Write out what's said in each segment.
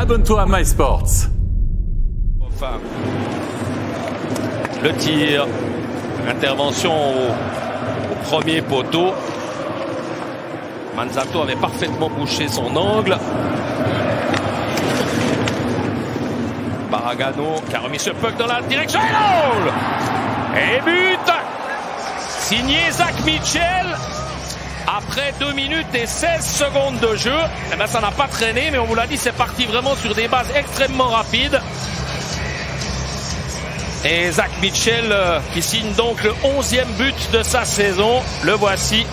abonne-toi à MySports. Enfin, le tir, intervention au premier poteau. Manzato avait parfaitement bouché son angle. Baragano qui a remis ce puck dans la direction et but signé Zach Mitchell après 2 minutes et 16 secondes de jeu. Eh ben, ça n'a pas traîné, mais on vous l'a dit, c'est parti vraiment sur des bases extrêmement rapides. Et Zach Mitchell qui signe donc le 11e but de sa saison. Le voici,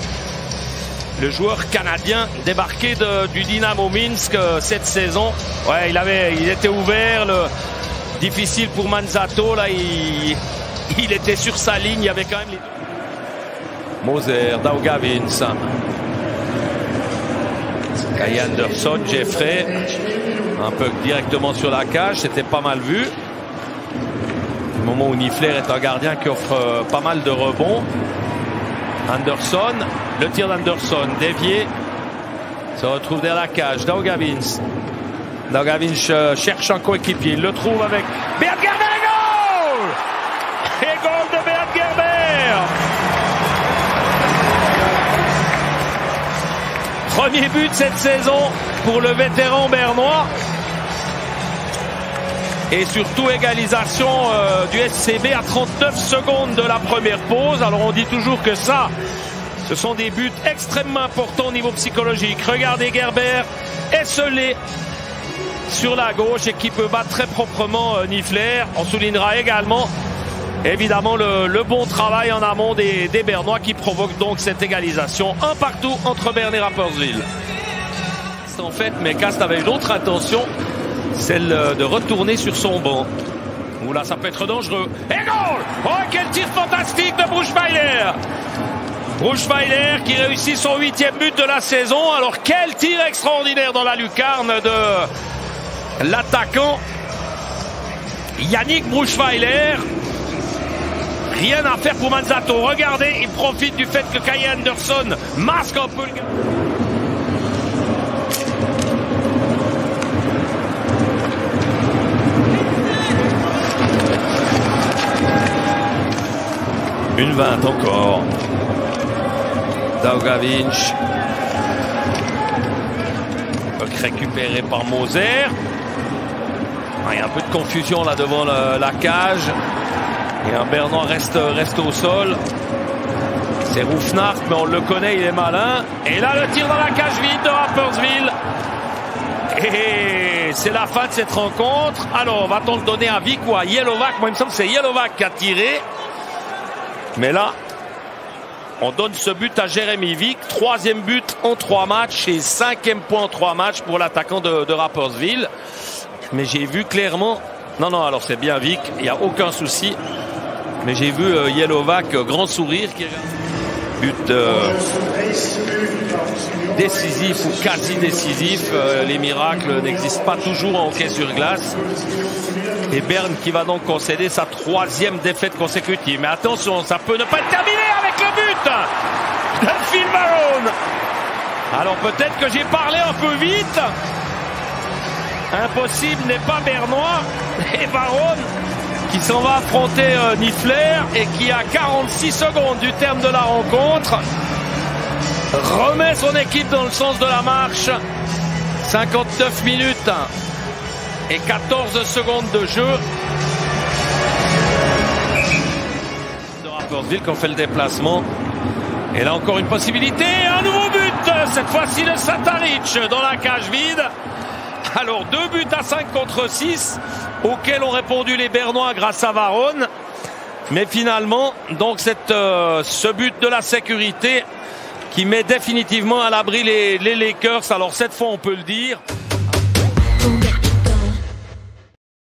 le joueur canadien débarqué du Dynamo Minsk cette saison. Ouais, il était ouvert, difficile pour Manzato. Là, il était sur sa ligne. Il y avait quand même les deux. Moser, Daugavins, Kai Anderson, Jeffrey, un peu directement sur la cage, c'était pas mal vu. Au moment où Niffler est un gardien qui offre pas mal de rebonds. Anderson, le tir d'Anderson, dévié, se retrouve derrière la cage. Daugavins cherche un coéquipier, il le trouve avec Beat Gerber et goal! Et goal de Beat Gerber! Premier but cette saison pour le vétéran bernois. Et surtout égalisation du SCB à 39 secondes de la première pause. Alors on dit toujours que ça, ce sont des buts extrêmement importants au niveau psychologique. Regardez Gerber esselé sur la gauche et qui peut battre très proprement Niffler. On soulignera également évidemment le bon travail en amont des Bernois qui provoque donc cette égalisation. Un partout entre Berne et Rapperswil. En fait, mais Cast avait une autre intention, celle de retourner sur son banc. Où là, ça peut être dangereux. Et goal! Oh, quel tir fantastique de Bruchweiler! Bruchweiler qui réussit son 8e but de la saison. Alors, quel tir extraordinaire dans la lucarne de l'attaquant Yannick Bruchweiler. Rien à faire pour Manzato. Regardez, il profite du fait que Kai Anderson masque un peu le gars. Une 20 encore. Daugavins. Récupéré par Moser. Il y a un peu de confusion là devant la cage. Et un Bernois reste au sol. C'est Roufnart, mais on le connaît, il est malin. Et là, le tir dans la cage vide de Rapperswil. Et c'est la fin de cette rencontre. Alors, va-t-on le donner à Vic ou à Jelovac? Moi, il me semble que c'est Jelovac qui a tiré. Mais là, on donne ce but à Jérémy Vic. 3e but en 3 matchs et 5e point en 3 matchs pour l'attaquant de Rapperswil. Mais j'ai vu clairement... Non, alors c'est bien Vic, il n'y a aucun souci. Mais j'ai vu Jelovac, grand sourire. But décisif ou quasi décisif. Les miracles n'existent pas toujours en hockey sur glace. Et Berne qui va donc concéder sa 3e défaite consécutive. Mais attention, ça peut ne pas être terminé avec le but de Phil Barone. Alors peut-être que j'ai parlé un peu vite. Impossible n'est pas bernois. Et Barone qui s'en va affronter Niffler et qui à 46 secondes du terme de la rencontre remet son équipe dans le sens de la marche. 59 minutes et 14 secondes de jeu. De Rapperswil qui ont fait le déplacement. Et là encore une possibilité, un nouveau but, cette fois-ci de Sataric dans la cage vide. Alors 2 buts à 5 contre 6 auxquels ont répondu les Bernois grâce à Varone. Mais finalement, donc ce but de la sécurité qui met définitivement à l'abri les Lakers. Alors cette fois on peut le dire.